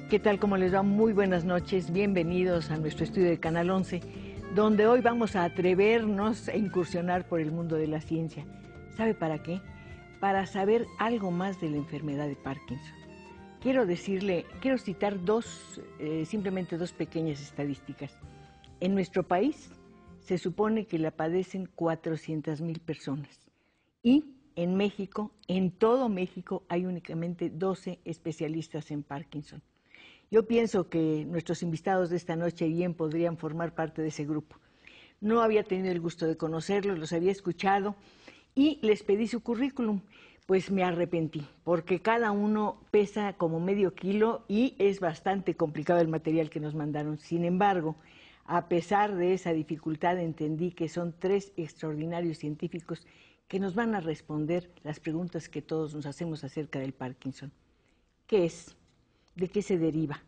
¿Qué tal? ¿Cómo les va? Muy buenas noches. Bienvenidos a nuestro estudio de Canal 11, donde hoy vamos a atrevernos a incursionar por el mundo de la ciencia. ¿Sabe para qué? Para saber algo más de la enfermedad de Parkinson. Quiero citar simplemente dos pequeñas estadísticas. En nuestro país se supone que la padecen 400,000 personas. Y en México, en todo México, hay únicamente 12 especialistas en Parkinson. Yo pienso que nuestros invitados de esta noche bien podrían formar parte de ese grupo. No había tenido el gusto de conocerlos, los había escuchado y les pedí su currículum. Pues me arrepentí, porque cada uno pesa como medio kilo y es bastante complicado el material que nos mandaron. Sin embargo, a pesar de esa dificultad, entendí que son tres extraordinarios científicos que nos van a responder las preguntas que todos nos hacemos acerca del Parkinson. ¿Qué es? ¿De qué se deriva?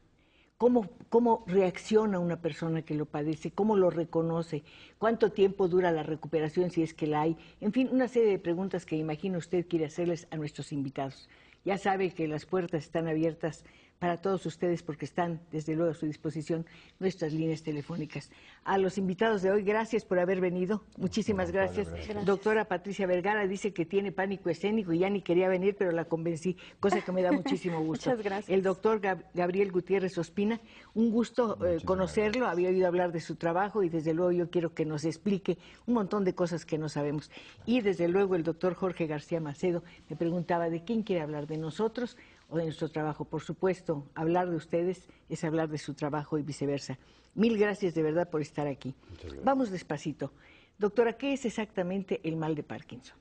¿Cómo reacciona una persona que lo padece? ¿Cómo lo reconoce? ¿Cuánto tiempo dura la recuperación si es que la hay? En fin, una serie de preguntas que imagino usted quiere hacerles a nuestros invitados. Ya sabe que las puertas están abiertas para todos ustedes porque están, desde luego, a su disposición nuestras líneas telefónicas. A los invitados de hoy, gracias por haber venido. Muchísimas gracias. Doctora Patricia Vergara dice que tiene pánico escénico y ya ni quería venir, pero la convencí, cosa que me da muchísimo gusto. Muchas gracias. El doctor Gabriel Gutiérrez Ospina, un gusto conocerlo, había oído hablar de su trabajo y desde luego yo quiero que nos explique un montón de cosas que no sabemos. Y desde luego el doctor Jorge García Macedo me preguntaba de quién quiere hablar, de nosotros o de nuestro trabajo. Por supuesto, hablar de ustedes es hablar de su trabajo y viceversa. Mil gracias de verdad por estar aquí. Vamos despacito. Doctora, ¿qué es exactamente el mal de Parkinson?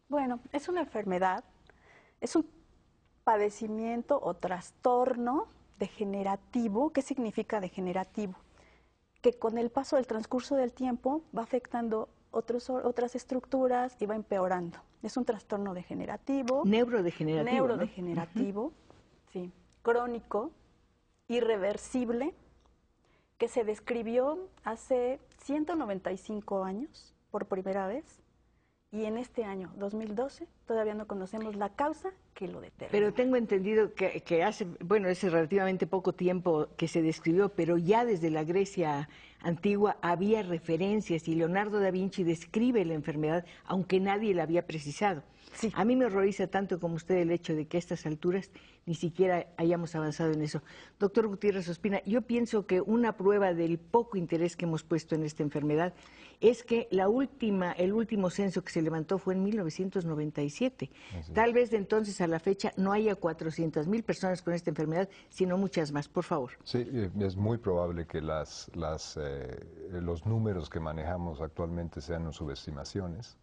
Bueno, es una enfermedad, es un padecimiento o trastorno degenerativo. ¿Qué significa degenerativo? Que con el paso del transcurso del tiempo va afectando otras estructuras y va empeorando. Es un trastorno degenerativo. Neurodegenerativo. Neurodegenerativo, ¿no? Sí. Crónico, irreversible, que se describió hace 195 años por primera vez. Y en este año, 2012, todavía no conocemos la causa que lo determina. Pero tengo entendido que hace relativamente poco tiempo que se describió, pero ya desde la Grecia antigua había referencias y Leonardo da Vinci describe la enfermedad, aunque nadie la había precisado. Sí. A mí me horroriza tanto como usted el hecho de que a estas alturas ni siquiera hayamos avanzado en eso. Doctor Gutiérrez Ospina, yo pienso que una prueba del poco interés que hemos puesto en esta enfermedad es que el último censo que se levantó fue en 1997. Tal vez de entonces a la fecha no haya 400,000 personas con esta enfermedad, sino muchas más. Por favor. Sí, es muy probable que los números que manejamos actualmente sean subestimaciones.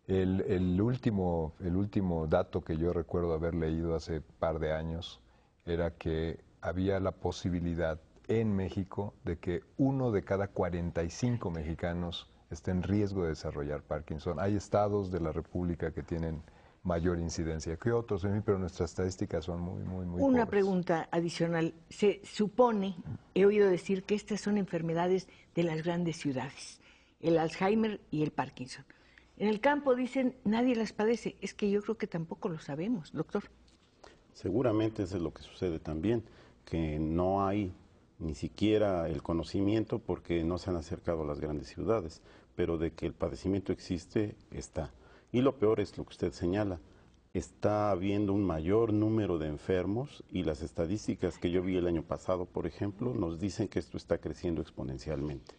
El último dato que yo recuerdo haber leído hace par de años era que había la posibilidad en México de que 1 de cada 45 mexicanos esté en riesgo de desarrollar Parkinson. Hay estados de la República que tienen mayor incidencia que otros, pero nuestras estadísticas son muy Una pobres. pregunta adicional. Se supone, he oído decir que estas son enfermedades de las grandes ciudades, el Alzheimer y el Parkinson. En el campo dicen nadie las padece. Es que yo creo que tampoco lo sabemos, doctor. Seguramente eso es lo que sucede también, que no hay ni siquiera el conocimiento porque no se han acercado a las grandes ciudades, pero de que el padecimiento existe, está. Y lo peor es lo que usted señala, está habiendo un mayor número de enfermos y las estadísticas que yo vi el año pasado, por ejemplo, nos dicen que esto está creciendo exponencialmente.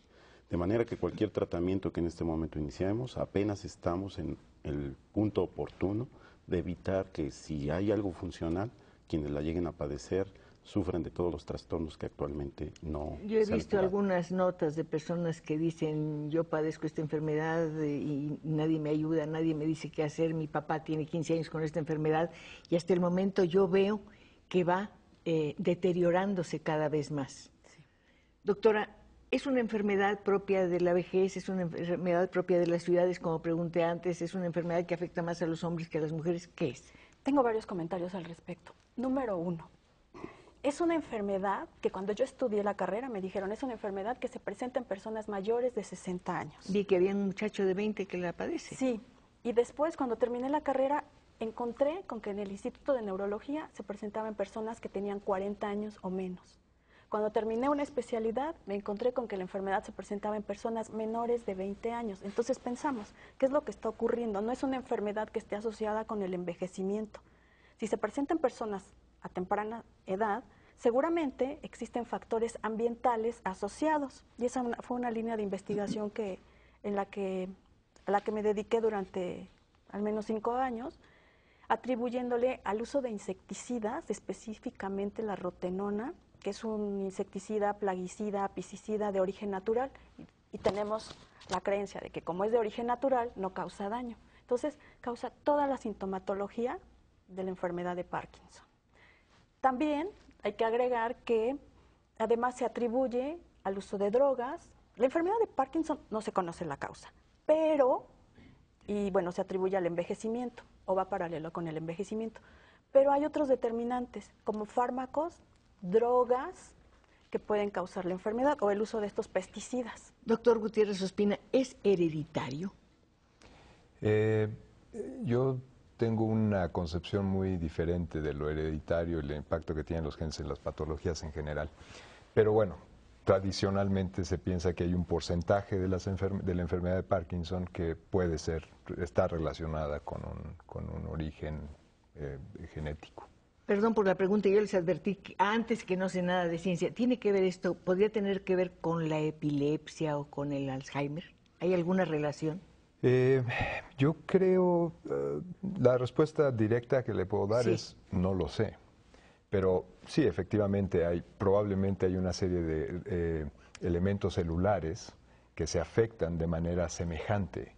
De manera que cualquier tratamiento que en este momento iniciemos, apenas estamos en el punto oportuno de evitar que si hay algo funcional, quienes la lleguen a padecer sufren de todos los trastornos que actualmente no. Yo he visto algunas notas de personas que dicen, yo padezco esta enfermedad y nadie me ayuda, nadie me dice qué hacer, mi papá tiene 15 años con esta enfermedad y hasta el momento yo veo que va deteriorándose cada vez más. Sí. Doctora, ¿Es una enfermedad propia de la vejez? ¿Es una enfermedad propia de las ciudades, como pregunté antes? ¿Es una enfermedad que afecta más a los hombres que a las mujeres? ¿Qué es? Tengo varios comentarios al respecto. Número 1, es una enfermedad que cuando yo estudié la carrera me dijeron, es una enfermedad que se presenta en personas mayores de 60 años. Vi que había un muchacho de 20 que la padece. Sí, y después cuando terminé la carrera encontré con que en el Instituto de Neurología se presentaba en personas que tenían 40 años o menos. Cuando terminé una especialidad, me encontré con que la enfermedad se presentaba en personas menores de 20 años. Entonces pensamos, ¿qué es lo que está ocurriendo? No es una enfermedad que esté asociada con el envejecimiento. Si se presenta en personas a temprana edad, seguramente existen factores ambientales asociados. Y esa fue una línea de investigación a la que me dediqué durante al menos 5 años, atribuyéndole al uso de insecticidas, específicamente la rotenona, que es un insecticida, plaguicida, piscicida de origen natural, y tenemos la creencia de que como es de origen natural, no causa daño. Entonces, causa toda la sintomatología de la enfermedad de Parkinson. También hay que agregar que además se atribuye al uso de drogas. La enfermedad de Parkinson no se conoce la causa, pero, y bueno, se atribuye al envejecimiento, o va paralelo con el envejecimiento. Pero hay otros determinantes, como fármacos, drogas que pueden causar la enfermedad o el uso de estos pesticidas. Doctor Gutiérrez Ospina, ¿es hereditario? Yo tengo una concepción muy diferente de lo hereditario y el impacto que tienen los genes en las patologías en general. Pero bueno, tradicionalmente se piensa que hay un porcentaje de la enfermedad de Parkinson que puede estar relacionada con un origen genético. Perdón por la pregunta, yo les advertí que antes que no sé nada de ciencia. ¿Tiene que ver esto, podría tener que ver con la epilepsia o con el Alzheimer? ¿Hay alguna relación? Yo creo, la respuesta directa que le puedo dar Sí. es no lo sé. Pero sí, efectivamente, probablemente hay una serie de elementos celulares que se afectan de manera semejante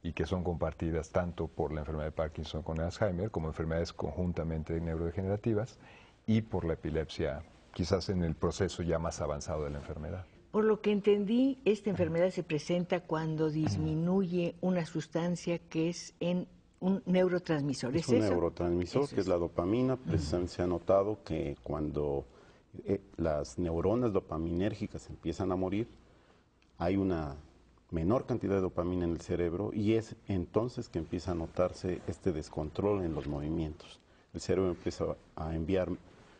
y que son compartidas tanto por la enfermedad de Parkinson con Alzheimer como enfermedades conjuntamente neurodegenerativas y por la epilepsia, quizás en el proceso ya más avanzado de la enfermedad. Por lo que entendí, esta enfermedad se presenta cuando disminuye una sustancia que es en un neurotransmisor. Es un neurotransmisor, que es la dopamina. Precisamente se ha notado que cuando las neuronas dopaminérgicas empiezan a morir, hay una menor cantidad de dopamina en el cerebro y es entonces que empieza a notarse este descontrol en los movimientos. El cerebro empieza a enviar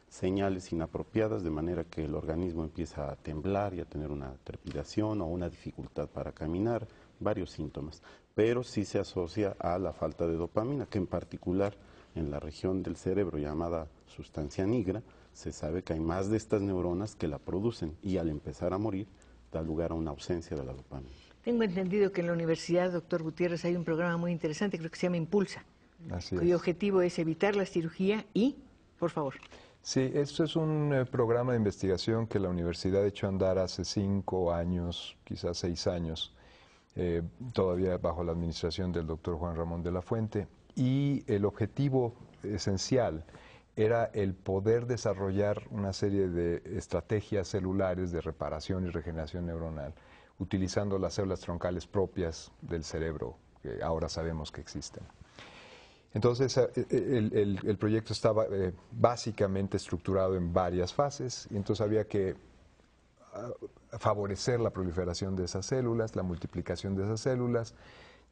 señales inapropiadas de manera que el organismo empieza a temblar y a tener una trepidación o una dificultad para caminar, varios síntomas. Pero sí se asocia a la falta de dopamina, que en particular en la región del cerebro llamada sustancia nigra, se sabe que hay más de estas neuronas que la producen y al empezar a morir da lugar a una ausencia de la dopamina. Tengo entendido que en la universidad, doctor Gutiérrez, hay un programa muy interesante, creo que se llama Impulsa, cuyo objetivo es evitar la cirugía y, por favor. Sí, esto es un programa de investigación que la universidad ha hecho andar hace 5 años, quizás 6 años, todavía bajo la administración del doctor Juan Ramón de la Fuente, y el objetivo esencial era el poder desarrollar una serie de estrategias celulares de reparación y regeneración neuronal, utilizando las células troncales propias del cerebro, que ahora sabemos que existen. Entonces, el proyecto estaba básicamente estructurado en varias fases, y entonces había que favorecer la proliferación de esas células, la multiplicación de esas células,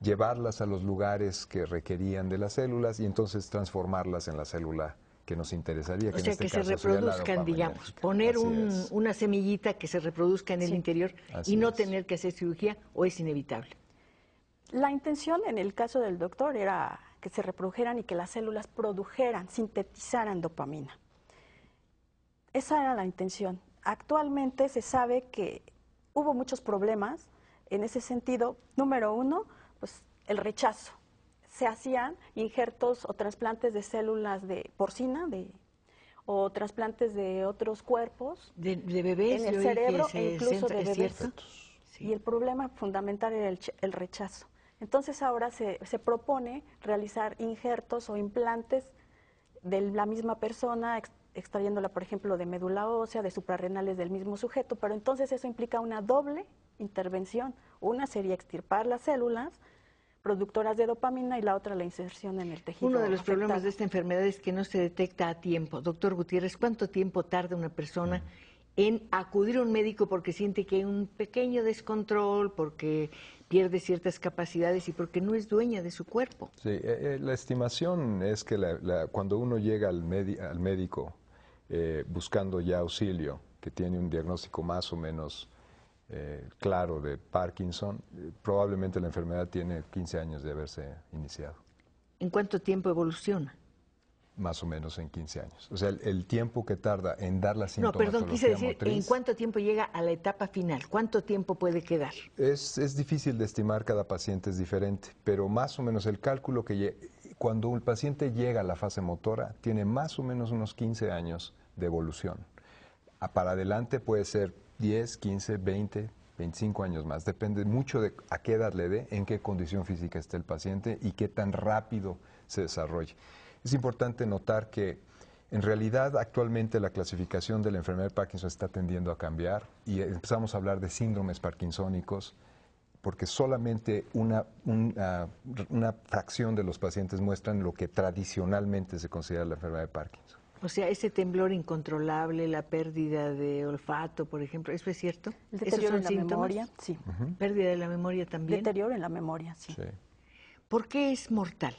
llevarlas a los lugares que requerían de las células y entonces transformarlas en la célula que nos interesaría. O sea, que se reproduzcan, digamos, poner una semillita que se reproduzca en el interior y no tener que hacer cirugía, ¿o es inevitable? La intención en el caso del doctor era que se reprodujeran y que las células produjeran, sintetizaran dopamina. Esa era la intención. Actualmente se sabe que hubo muchos problemas en ese sentido. Número 1, pues el rechazo. Se hacían injertos o trasplantes de células de porcina o trasplantes de otros cuerpos de bebés en el cerebro e incluso de bebés. Sí. Y el problema fundamental era el rechazo. Entonces ahora se propone realizar injertos o implantes de la misma persona extrayéndola, por ejemplo, de médula ósea, de suprarrenales del mismo sujeto, pero entonces eso implica una doble intervención. Una sería extirpar las células productoras de dopamina y la otra la inserción en el tejido Uno de los afectado. problemas de esta enfermedad es que no se detecta a tiempo. Doctor Gutiérrez, ¿cuánto tiempo tarda una persona en acudir a un médico porque siente que hay un pequeño descontrol, porque pierde ciertas capacidades y porque no es dueña de su cuerpo? Sí, la estimación es que cuando uno llega al médico buscando ya auxilio, que tiene un diagnóstico más o menos claro de Parkinson, probablemente la enfermedad tiene 15 años de haberse iniciado. ¿En cuánto tiempo evoluciona? Más o menos en 15 años. O sea, el tiempo que tarda en dar la No, sintomatología perdón, quise decir, ¿en motriz cuánto tiempo llega a la etapa final? ¿Cuánto tiempo puede quedar? es difícil de estimar, cada paciente es diferente, pero más o menos el cálculo cuando el paciente llega a la fase motora, tiene más o menos unos 15 años de evolución. Para adelante puede ser 10, 15, 20, 25 años más. Depende mucho de a qué edad le dé, en qué condición física esté el paciente y qué tan rápido se desarrolle. Es importante notar que en realidad actualmente la clasificación de la enfermedad de Parkinson está tendiendo a cambiar y empezamos a hablar de síndromes parkinsónicos porque solamente una fracción de los pacientes muestran lo que tradicionalmente se considera la enfermedad de Parkinson. O sea, ese temblor incontrolable, la pérdida de olfato, por ejemplo, ¿eso es cierto? El ¿Esos deterioro son en la síntomas? memoria, sí. ¿Pérdida de la memoria también? Deterioro en la memoria, sí. Sí. ¿Por qué es mortal?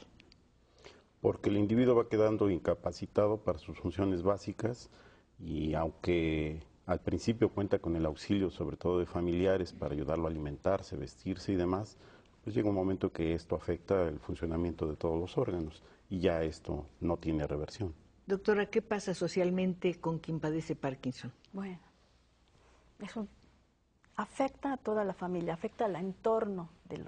Porque el individuo va quedando incapacitado para sus funciones básicas y aunque al principio cuenta con el auxilio sobre todo de familiares para ayudarlo a alimentarse, vestirse y demás, pues llega un momento que esto afecta el funcionamiento de todos los órganos y ya esto no tiene reversión. Doctora, ¿qué pasa socialmente con quien padece Parkinson? Bueno, eso afecta a toda la familia, afecta al entorno de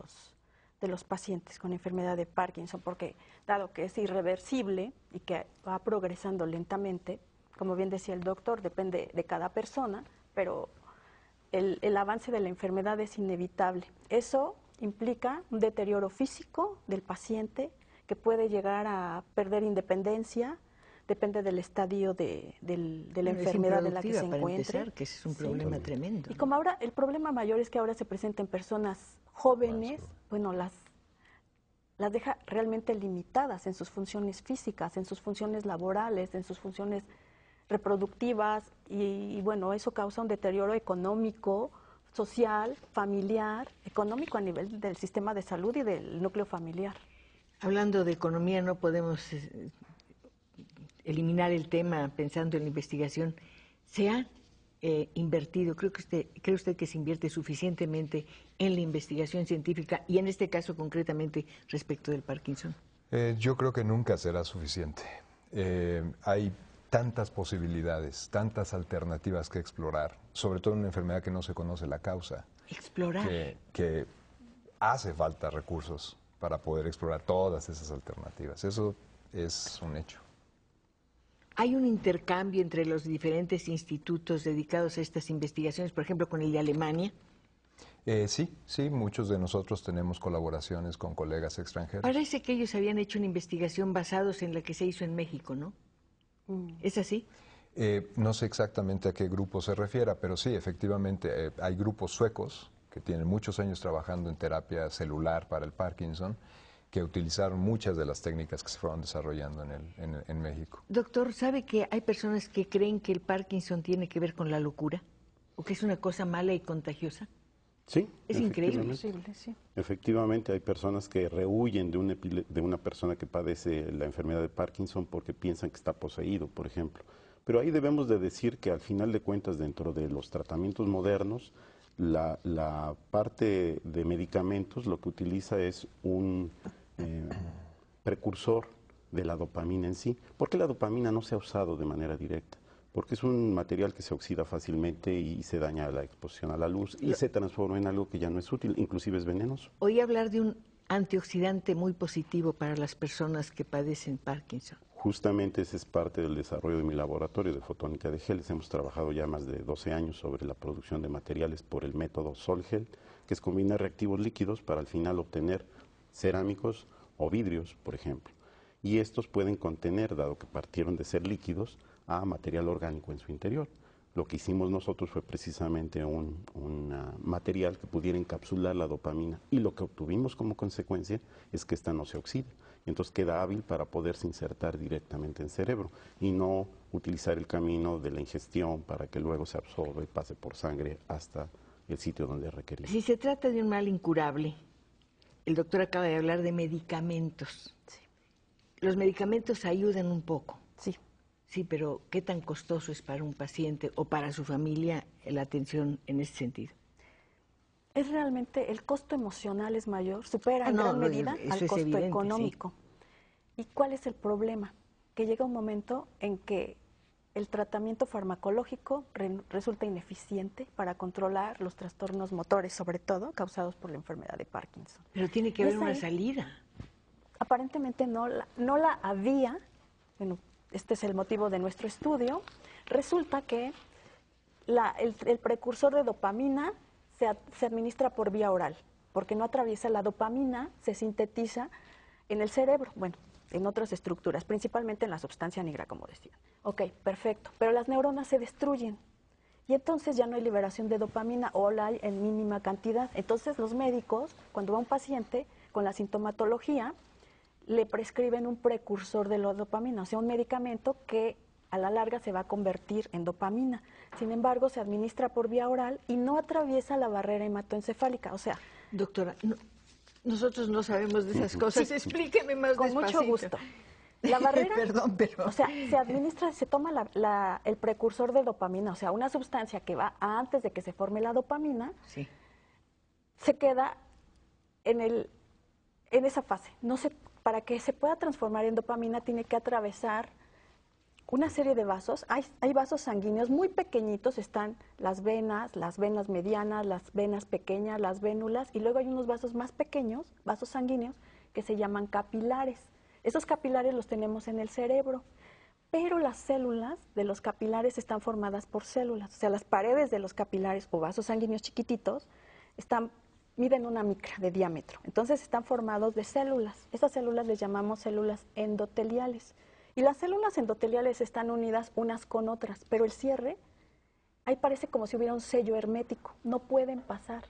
los pacientes con enfermedad de Parkinson, porque dado que es irreversible y que va progresando lentamente, como bien decía el doctor, depende de cada persona, pero el avance de la enfermedad es inevitable. Eso implica un deterioro físico del paciente que puede llegar a perder independencia, depende del estadio de la enfermedad en la que se para encuentre. empezar, que ese es un problema tremendo. Y como ahora, el problema mayor es que ahora se presenta en personas jóvenes, bueno, las deja realmente limitadas en sus funciones físicas, en sus funciones laborales, en sus funciones reproductivas, y bueno, eso causa un deterioro económico, social, familiar, económico a nivel del sistema de salud y del núcleo familiar. Hablando de economía, no podemos eliminar el tema pensando en la investigación. ¿Se ha invertido, cree usted que se invierte suficientemente en la investigación científica y en este caso concretamente respecto del Parkinson? Yo creo que nunca será suficiente. Hay tantas posibilidades, tantas alternativas que explorar, sobre todo en una enfermedad que no se conoce la causa. Explorar. Que hace falta recursos para poder explorar todas esas alternativas. Eso es un hecho. ¿Hay un intercambio entre los diferentes institutos dedicados a estas investigaciones, por ejemplo, con el de Alemania? Sí, muchos de nosotros tenemos colaboraciones con colegas extranjeros. Parece que ellos habían hecho una investigación basados en la que se hizo en México, ¿no? ¿Es así? No sé exactamente a qué grupo se refiera, pero sí, efectivamente, hay grupos suecos que tienen muchos años trabajando en terapia celular para el Parkinson, que utilizaron muchas de las técnicas que se fueron desarrollando en México. Doctor, ¿sabe que hay personas que creen que el Parkinson tiene que ver con la locura? ¿O que es una cosa mala y contagiosa? Sí, es increíble. Sí. Efectivamente, hay personas que rehuyen de una persona que padece la enfermedad de Parkinson porque piensan que está poseído, por ejemplo. Pero ahí debemos de decir que al final de cuentas, dentro de los tratamientos modernos, la parte de medicamentos lo que utiliza es un precursor de la dopamina en sí. ¿Por qué la dopamina no se ha usado de manera directa? Porque es un material que se oxida fácilmente y se daña a la exposición a la luz y se transforma en algo que ya no es útil, inclusive es venenoso. Oí hablar de un antioxidante muy positivo para las personas que padecen Parkinson. Justamente ese es parte del desarrollo de mi laboratorio de fotónica de geles. Hemos trabajado ya más de 12 años sobre la producción de materiales por el método Sol-Gel, que es combinar reactivos líquidos para al final obtener cerámicos o vidrios, por ejemplo. Y estos pueden contener, dado que partieron de ser líquidos, a material orgánico en su interior. Lo que hicimos nosotros fue precisamente un material que pudiera encapsular la dopamina, y lo que obtuvimos como consecuencia es que esta no se oxida. Entonces queda hábil para poderse insertar directamente en el cerebro y no utilizar el camino de la ingestión para que luego se absorba y pase por sangre hasta el sitio donde es requerido. Si se trata de un mal incurable, el doctor acaba de hablar de medicamentos. Sí. Los medicamentos ayudan un poco. Sí. Sí, pero ¿qué tan costoso es para un paciente o para su familia la atención en ese sentido? Es realmente, el costo emocional es mayor, supera en gran medida eso al es costo evidente, económico. Sí. ¿Y cuál es el problema? Que llega un momento en que el tratamiento farmacológico resulta ineficiente para controlar los trastornos motores, sobre todo causados por la enfermedad de Parkinson. Pero tiene que Y haber es una ahí. salida. Aparentemente no la había. Bueno, este es el motivo de nuestro estudio. Resulta que el precursor de dopamina se administra por vía oral, porque no atraviesa la dopamina, se sintetiza en el cerebro, bueno, en otras estructuras, principalmente en la sustancia negra, como decía. Ok, perfecto, pero las neuronas se destruyen y entonces ya no hay liberación de dopamina o la hay en mínima cantidad. Entonces los médicos, cuando va un paciente con la sintomatología, le prescriben un precursor de la dopamina, o sea, un medicamento que a la larga se va a convertir en dopamina. Sin embargo, se administra por vía oral y no atraviesa la barrera hematoencefálica. O sea, Doctora, nosotros no sabemos de esas cosas. Explíqueme más con despacito. mucho gusto. La barrera, Perdón, pero... o sea, se administra, se toma el precursor de dopamina, o sea, una sustancia que va antes de que se forme la dopamina, Sí. se queda en esa fase. Para que se pueda transformar en dopamina tiene que atravesar una serie de vasos. Hay vasos sanguíneos muy pequeñitos, están las venas medianas, las venas pequeñas, las vénulas, y luego hay unos vasos más pequeños, vasos sanguíneos, que se llaman capilares. Esos capilares los tenemos en el cerebro, pero las células de los capilares están formadas por células. O sea, las paredes de los capilares o vasos sanguíneos chiquititos miden 1 micra de diámetro. Entonces están formados de células. Esas células les llamamos células endoteliales. Y las células endoteliales están unidas unas con otras, pero el cierre, ahí parece como si hubiera un sello hermético. No pueden pasar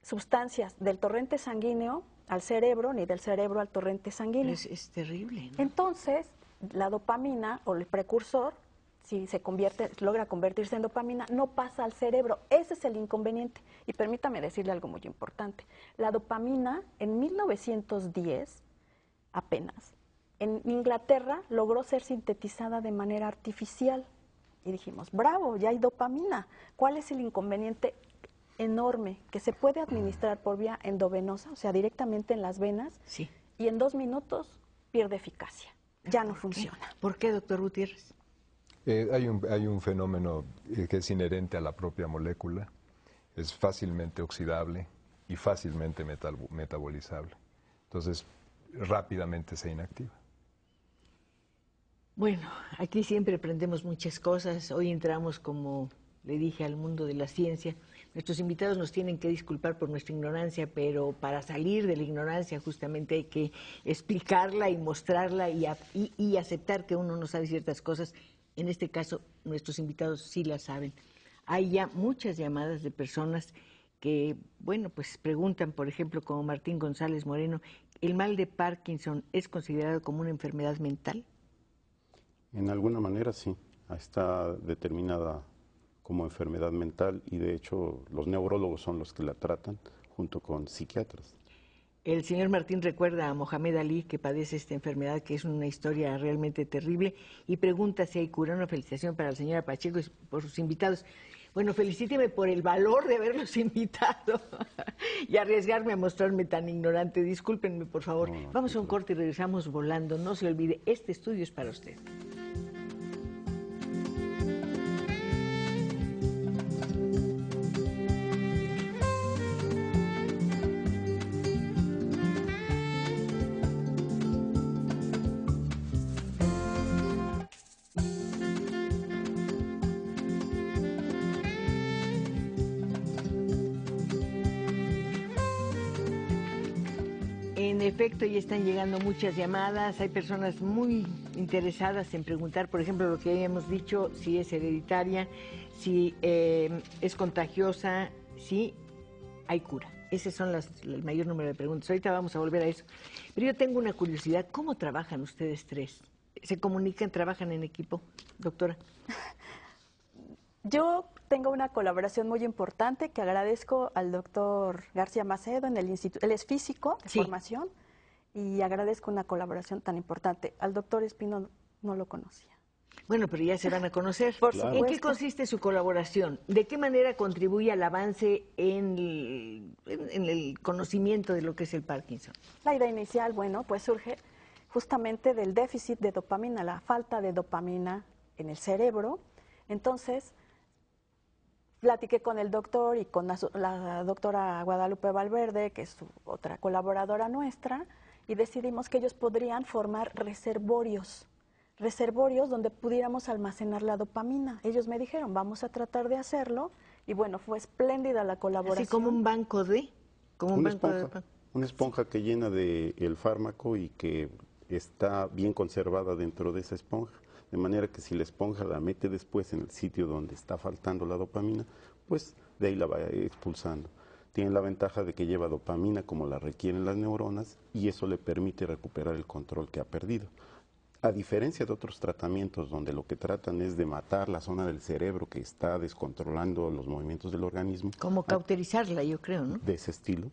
sustancias del torrente sanguíneo al cerebro, ni del cerebro al torrente sanguíneo. Es terrible, ¿no? Entonces, la dopamina o el precursor, si logra convertirse en dopamina, no pasa al cerebro. Ese es el inconveniente. Y permítame decirle algo muy importante. La dopamina, en 1910, apenas, en Inglaterra logró ser sintetizada de manera artificial. Y dijimos, bravo, ya hay dopamina. ¿Cuál es el inconveniente enorme? Que se puede administrar por vía endovenosa, o sea, directamente en las venas, Sí. y en 2 minutos pierde eficacia. Ya no funciona. ¿Por qué, doctor Gutiérrez? Hay un fenómeno que es inherente a la propia molécula, es fácilmente oxidable y fácilmente metabolizable. Entonces, rápidamente se inactiva. Bueno, aquí siempre aprendemos muchas cosas. Hoy entramos, como le dije, al mundo de la ciencia. Nuestros invitados nos tienen que disculpar por nuestra ignorancia, pero para salir de la ignorancia justamente hay que explicarla y mostrarla y aceptar que uno no sabe ciertas cosas. En este caso, nuestros invitados sí la saben. Hay ya muchas llamadas de personas que, bueno, pues preguntan, por ejemplo, como Martín González Moreno, ¿el mal de Parkinson es considerado como una enfermedad mental? En alguna manera sí, está determinada como enfermedad mental y de hecho los neurólogos son los que la tratan junto con psiquiatras. El señor Martín recuerda a Mohamed Ali, que padece esta enfermedad, que es una historia realmente terrible, y pregunta si hay cura. Una felicitación para la señora Pacheco y por sus invitados. Bueno, felicíteme por el valor de haberlos invitado y arriesgarme a mostrarme tan ignorante. Discúlpenme, por favor. No, Vamos a un corte y regresamos volando. No se olvide, este estudio es para usted. En efecto, ya están llegando muchas llamadas, hay personas muy interesadas en preguntar, por ejemplo, lo que habíamos dicho, si es hereditaria, si es contagiosa, si hay cura. Ese son el mayor número de preguntas. Ahorita vamos a volver a eso. Pero yo tengo una curiosidad. ¿Cómo trabajan ustedes tres? ¿Se comunican, trabajan en equipo, doctora? Yo tengo una colaboración muy importante que agradezco al doctor García Macedo en el instituto. Él es físico de formación y agradezco una colaboración tan importante. Al doctor Espino no lo conocía. Bueno, pero ya se van a conocer. Por supuesto. ¿En qué consiste su colaboración? ¿De qué manera contribuye al avance en el conocimiento de lo que es el Parkinson? La idea inicial, bueno, pues surge justamente del déficit de dopamina, la falta de dopamina en el cerebro. Entonces, platiqué con el doctor y con la doctora Guadalupe Valverde, que es otra colaboradora nuestra, y decidimos que ellos podrían formar reservorios donde pudiéramos almacenar la dopamina. Ellos me dijeron, vamos a tratar de hacerlo, y bueno, fue espléndida la colaboración. Así como un banco de... Una esponja que llena el fármaco y que está bien conservada dentro de esa esponja, de manera que si la esponja la mete después en el sitio donde está faltando la dopamina, pues de ahí la va expulsando. Tiene la ventaja de que lleva dopamina como la requieren las neuronas y eso le permite recuperar el control que ha perdido. A diferencia de otros tratamientos donde lo que tratan es de matar la zona del cerebro que está descontrolando los movimientos del organismo. Como cauterizarla, yo creo, ¿no? De ese estilo.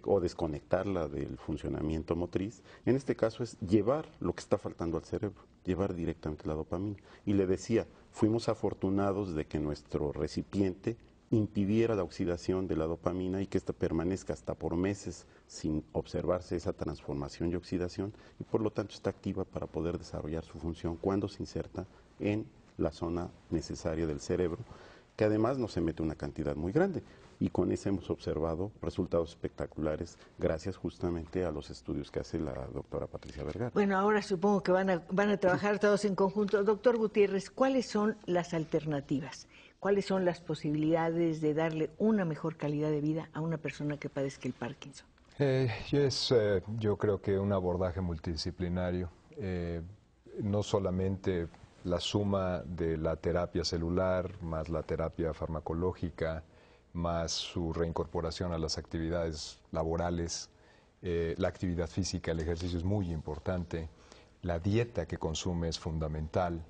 O desconectarla del funcionamiento motriz. En este caso es llevar lo que está faltando al cerebro, llevar directamente la dopamina. Y le decía, fuimos afortunados de que nuestro recipiente impidiera la oxidación de la dopamina y que ésta permanezca hasta por meses sin observarse esa transformación y oxidación y por lo tanto está activa para poder desarrollar su función cuando se inserta en la zona necesaria del cerebro, que además no se mete una cantidad muy grande. Y con eso hemos observado resultados espectaculares gracias justamente a los estudios que hace la doctora Patricia Vergara. Bueno, ahora supongo que van a trabajar todos en conjunto. Doctor Gutiérrez, ¿cuáles son las alternativas? ¿Cuáles son las posibilidades de darle una mejor calidad de vida a una persona que padezca el Parkinson? Yo creo que un abordaje multidisciplinario, no solamente la suma de la terapia celular, más la terapia farmacológica, más su reincorporación a las actividades laborales, la actividad física, el ejercicio es muy importante, la dieta que consume es fundamental.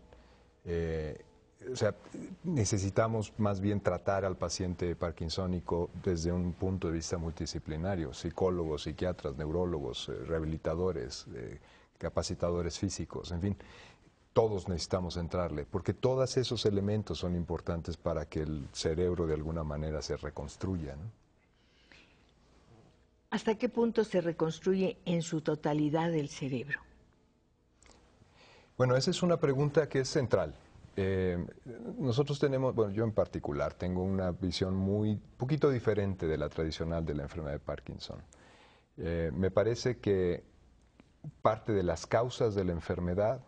O sea, necesitamos más bien tratar al paciente parkinsónico desde un punto de vista multidisciplinario, psicólogos, psiquiatras, neurólogos, rehabilitadores, capacitadores físicos, en fin, todos necesitamos entrarle, porque todos esos elementos son importantes para que el cerebro de alguna manera se reconstruya, ¿no? ¿Hasta qué punto se reconstruye en su totalidad el cerebro? Bueno, esa es una pregunta que es central. Nosotros tenemos, bueno, yo en particular tengo una visión poquito diferente de la tradicional de la enfermedad de Parkinson. Me parece que parte de las causas de la enfermedad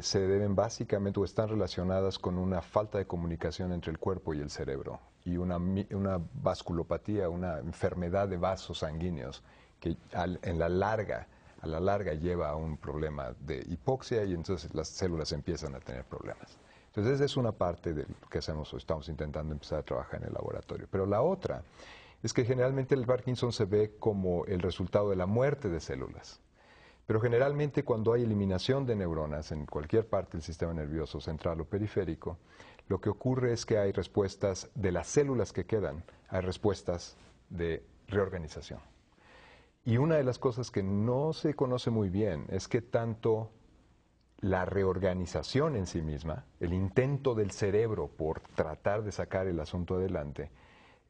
se deben básicamente o están relacionadas con una falta de comunicación entre el cuerpo y el cerebro y una vasculopatía, una enfermedad de vasos sanguíneos que a la larga lleva a un problema de hipoxia y entonces las células empiezan a tener problemas. Entonces esa es una parte de lo que estamos intentando empezar a trabajar en el laboratorio. Pero la otra es que generalmente el Parkinson se ve como el resultado de la muerte de células. Pero generalmente cuando hay eliminación de neuronas en cualquier parte del sistema nervioso central o periférico, lo que ocurre es que hay respuestas de las células que quedan, hay respuestas de reorganización. Y una de las cosas que no se conoce muy bien es que tanto la reorganización en sí misma, el intento del cerebro por tratar de sacar el asunto adelante,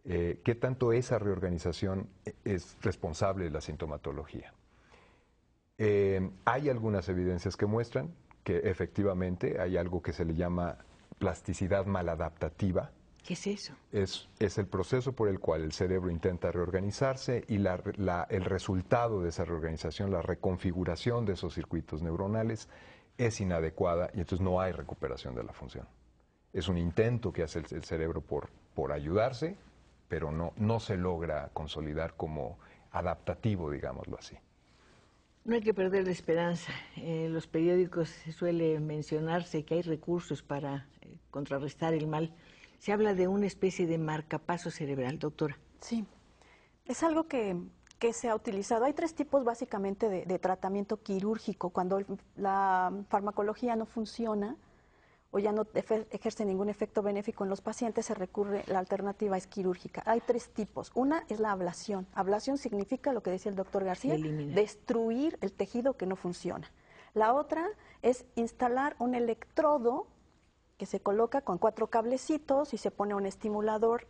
qué tanto esa reorganización es responsable de la sintomatología. Hay algunas evidencias que muestran que efectivamente hay algo que se le llama plasticidad maladaptativa. ¿Qué es eso? Es el proceso por el cual el cerebro intenta reorganizarse y el resultado de esa reorganización, la reconfiguración de esos circuitos neuronales, es inadecuada y entonces no hay recuperación de la función. Es un intento que hace el cerebro por ayudarse, pero no se logra consolidar como adaptativo, digámoslo así. No hay que perder la esperanza. En los periódicos se suele mencionarse que hay recursos para contrarrestar el mal. Se habla de una especie de marcapaso cerebral, doctora. Sí, es algo que se ha utilizado. Hay tres tipos básicamente de tratamiento quirúrgico. Cuando la farmacología no funciona o ya no ejerce ningún efecto benéfico en los pacientes, la alternativa es quirúrgica. Hay tres tipos. Una es la ablación. Ablación significa, lo que decía el doctor García, destruir el tejido que no funciona. La otra es instalar un electrodo que se coloca con 4 cablecitos y se pone un estimulador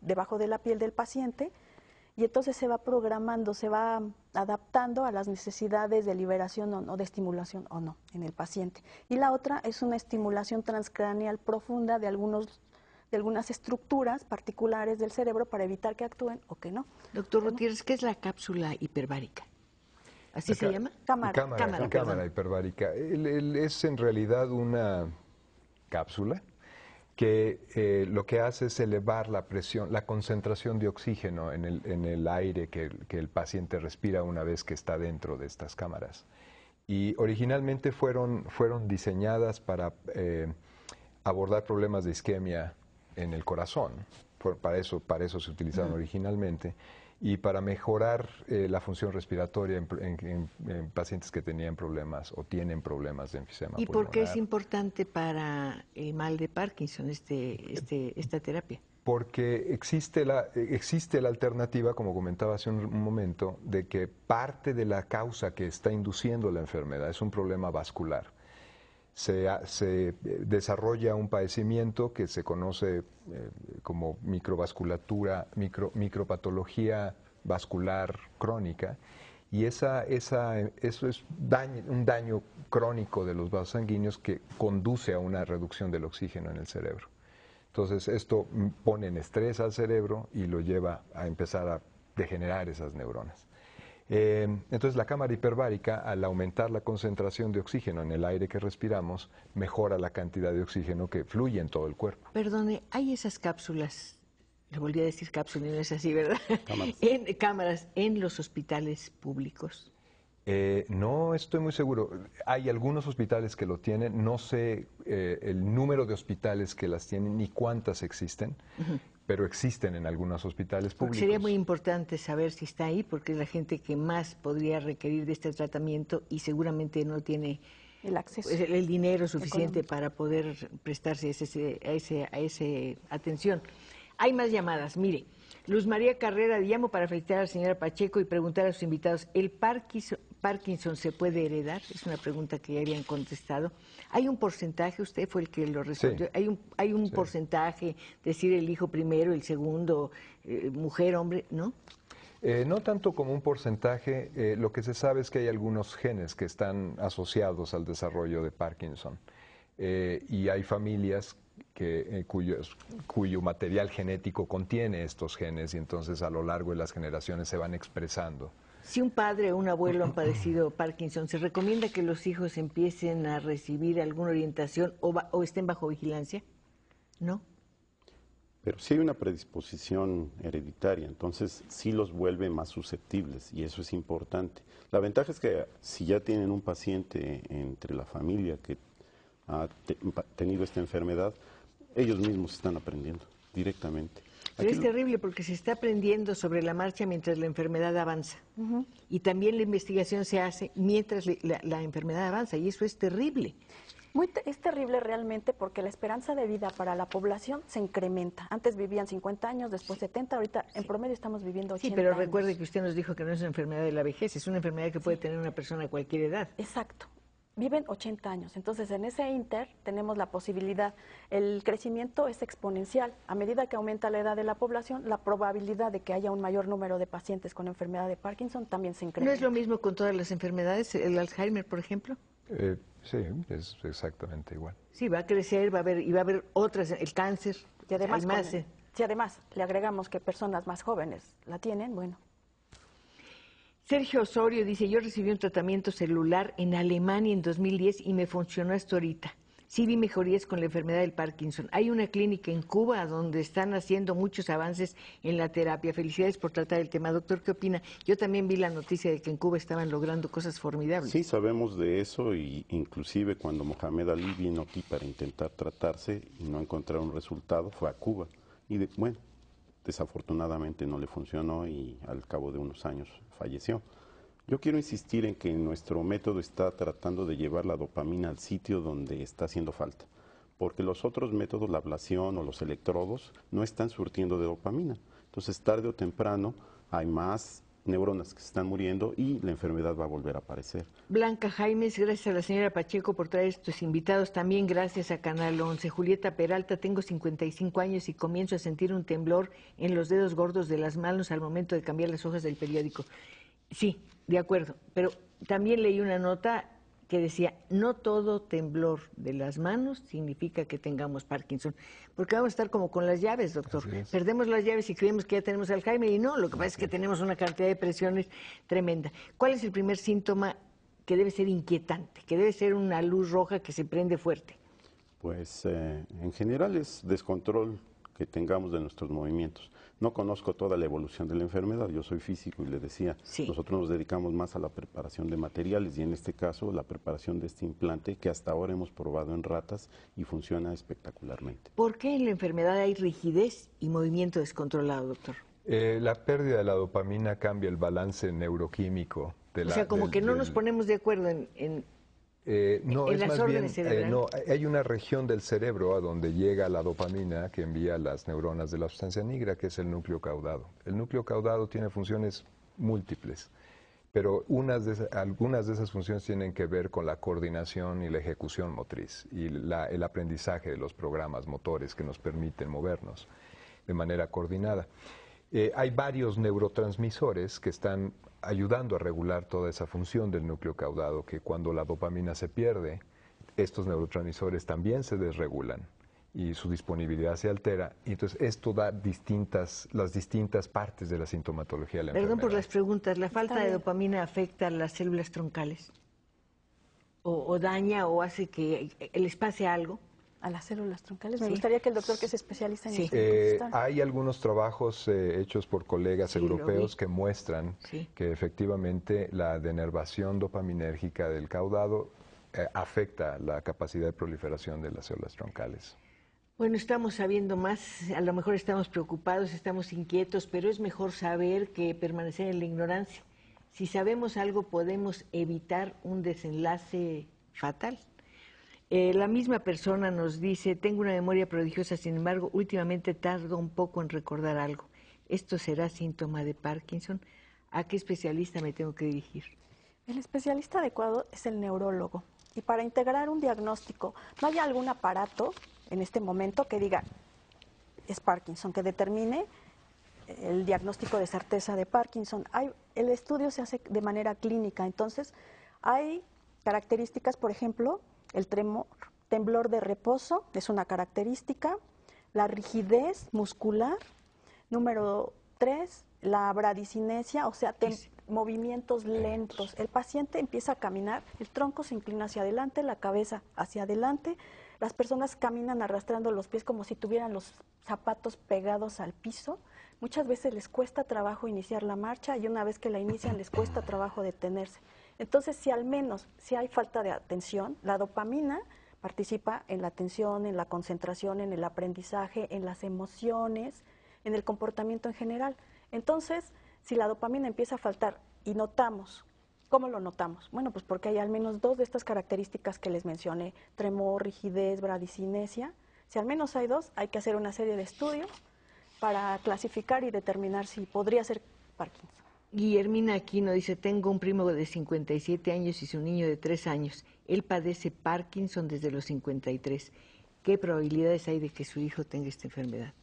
debajo de la piel del paciente, y entonces se va programando, se va adaptando a las necesidades de liberación o no, de estimulación o no en el paciente. Y la otra es una estimulación transcraneal profunda de algunas estructuras particulares del cerebro para evitar que actúen o que no. Doctor Gutiérrez, ¿qué es la cápsula hiperbárica? ¿Así se llama? Cámara hiperbárica. Es en realidad una cápsula que lo que hace es elevar la presión, la concentración de oxígeno en el aire que el paciente respira una vez que está dentro de estas cámaras. Y originalmente fueron diseñadas para abordar problemas de isquemia en el corazón. Para eso se utilizaron originalmente. Y para mejorar la función respiratoria en pacientes que tenían problemas o tienen problemas de enfisema pulmonar. ¿Y por qué es importante para el mal de Parkinson esta terapia? Porque existe la alternativa, como comentaba hace un momento, de que parte de la causa que está induciendo la enfermedad es un problema vascular. Se desarrolla un padecimiento que se conoce como micropatología vascular crónica, y eso es un daño crónico de los vasos sanguíneos que conduce a una reducción del oxígeno en el cerebro. Entonces esto pone en estrés al cerebro y lo lleva a empezar a degenerar esas neuronas. Entonces la cámara hiperbárica, al aumentar la concentración de oxígeno en el aire que respiramos, mejora la cantidad de oxígeno que fluye en todo el cuerpo. Perdone, hay esas cápsulas, le volví a decir cápsulas, no es así, ¿verdad? Cámaras en los hospitales públicos. No estoy muy seguro. Hay algunos hospitales que lo tienen, no sé el número de hospitales que las tienen ni cuántas existen. Pero existen en algunos hospitales públicos. Porque sería muy importante saber si está ahí, porque es la gente que más podría requerir de este tratamiento y seguramente no tiene el acceso, el dinero suficiente para poder prestarse a esa atención. Hay más llamadas. Mire, Luz María Carrera, llamo para felicitar a la señora Pacheco y preguntar a sus invitados, ¿el Parkinson se puede heredar? Es una pregunta que ya habían contestado. ¿Hay un porcentaje? Usted fue el que lo respondió. Sí. ¿Hay un porcentaje? Decir el hijo primero, el segundo, mujer, hombre, ¿no? No tanto como un porcentaje. Lo que se sabe es que hay algunos genes que están asociados al desarrollo de Parkinson. Y hay familias cuyo material genético contiene estos genes, y entonces a lo largo de las generaciones se van expresando. Si un padre o un abuelo han padecido Parkinson, ¿se recomienda que los hijos empiecen a recibir alguna orientación o estén bajo vigilancia? ¿No? Pero sí hay una predisposición hereditaria, entonces sí los vuelve más susceptibles, y eso es importante. La ventaja es que si ya tienen un paciente entre la familia que ha tenido esta enfermedad, ellos mismos están aprendiendo directamente. Pero es terrible porque se está aprendiendo sobre la marcha mientras la enfermedad avanza. Y también la investigación se hace mientras la enfermedad avanza, y eso es terrible. Es terrible realmente porque la esperanza de vida para la población se incrementa. Antes vivían 50 años, después 70, ahorita en promedio estamos viviendo 80 años. Sí, pero años. Recuerde que usted nos dijo que no es una enfermedad de la vejez, es una enfermedad que puede tener una persona a cualquier edad. Exacto. Viven 80 años. Entonces, en ese inter tenemos la posibilidad, el crecimiento es exponencial. A medida que aumenta la edad de la población, la probabilidad de que haya un mayor número de pacientes con enfermedad de Parkinson también se incrementa. ¿No es lo mismo con todas las enfermedades, el Alzheimer, por ejemplo? Sí, es exactamente igual. Sí, va a crecer, va a haber otras, el cáncer. Y además, si además le agregamos que personas más jóvenes la tienen, bueno. Sergio Osorio dice, yo recibí un tratamiento celular en Alemania en 2010 y me funcionó hasta ahorita. sí vi mejorías con la enfermedad del Parkinson. Hay una clínica en Cuba donde están haciendo muchos avances en la terapia. Felicidades por tratar el tema. Doctor, ¿qué opina? Yo también vi la noticia de que en Cuba estaban logrando cosas formidables. Sí, sabemos de eso y inclusive cuando Mohamed Ali vino aquí para intentar tratarse y no encontrar un resultado, fue a Cuba. Y bueno, desafortunadamente no le funcionó y al cabo de unos años falleció. Yo quiero insistir en que nuestro método está tratando de llevar la dopamina al sitio donde está haciendo falta, porque los otros métodos, la ablación o los electrodos, no están surtiendo de dopamina. Entonces, tarde o temprano, hay más neuronas que se están muriendo y la enfermedad va a volver a aparecer. Blanca Jaimes, gracias a la señora Pacheco por traer estos invitados, también gracias a Canal 11. Julieta Peralta, tengo 55 años y comienzo a sentir un temblor en los dedos gordos de las manos al momento de cambiar las hojas del periódico. Sí, de acuerdo, pero también leí una nota que decía, no todo temblor de las manos significa que tengamos Parkinson, porque vamos a estar como con las llaves, doctor. Perdemos las llaves y creemos que ya tenemos Alzheimer y no, lo que pasa es que tenemos una cantidad de presiones tremenda. ¿Cuál es el primer síntoma que debe ser inquietante, que debe ser una luz roja que se prende fuerte? Pues en general es descontrol que tengamos de nuestros movimientos. No conozco toda la evolución de la enfermedad, yo soy físico y le decía, nosotros nos dedicamos más a la preparación de materiales y en este caso la preparación de este implante que hasta ahora hemos probado en ratas y funciona espectacularmente. ¿Por qué en la enfermedad hay rigidez y movimiento descontrolado, doctor? La pérdida de la dopamina cambia el balance neuroquímico. O sea, como que no nos ponemos de acuerdo en es las más órdenes bien, cerebrales. no, hay una región del cerebro a donde llega la dopamina que envía las neuronas de la sustancia negra, que es el núcleo caudado. El núcleo caudado tiene funciones múltiples, pero algunas de esas funciones tienen que ver con la coordinación y la ejecución motriz y el aprendizaje de los programas motores que nos permiten movernos de manera coordinada. Hay varios neurotransmisores que están ayudando a regular toda esa función del núcleo caudado, que cuando la dopamina se pierde, estos neurotransmisores también se desregulan y su disponibilidad se altera, y entonces esto da las distintas partes de la sintomatología de la enfermedad. Perdón por las preguntas, ¿la falta de dopamina afecta a las células troncales? ¿O daña o hace que les pase algo? A las células troncales. Me gustaría que el doctor, que es especialista en eso, hay algunos trabajos hechos por colegas europeos que muestran que efectivamente la denervación dopaminérgica del caudado afecta la capacidad de proliferación de las células troncales. Bueno, estamos sabiendo más, a lo mejor estamos preocupados, estamos inquietos, pero es mejor saber que permanecer en la ignorancia. Si sabemos algo, podemos evitar un desenlace fatal. La misma persona nos dice, tengo una memoria prodigiosa, sin embargo, últimamente tardo un poco en recordar algo. ¿Esto será síntoma de Parkinson? ¿A qué especialista me tengo que dirigir? El especialista adecuado es el neurólogo. Y para integrar un diagnóstico, ¿no hay algún aparato en este momento que diga, es Parkinson, que determine el diagnóstico de certeza de Parkinson? El estudio se hace de manera clínica, entonces hay características, por ejemplo, el temblor de reposo es una característica, la rigidez muscular, número 3, la bradicinesia, o sea, movimientos lentos. El paciente empieza a caminar, el tronco se inclina hacia adelante, la cabeza hacia adelante, las personas caminan arrastrando los pies como si tuvieran los zapatos pegados al piso. Muchas veces les cuesta trabajo iniciar la marcha y una vez que la inician les cuesta trabajo detenerse. Entonces, si hay falta de atención, la dopamina participa en la atención, en la concentración, en el aprendizaje, en las emociones, en el comportamiento en general. Entonces, si la dopamina empieza a faltar y notamos, ¿cómo lo notamos? Bueno, pues porque hay al menos 2 de estas características que les mencioné, tremor, rigidez, bradicinesia. Si al menos hay 2, hay que hacer una serie de estudios para clasificar y determinar si podría ser Parkinson. Guillermina Aquino dice, tengo un primo de 57 años y su niño de 3 años. Él padece Parkinson desde los 53. ¿Qué probabilidades hay de que su hijo tenga esta enfermedad?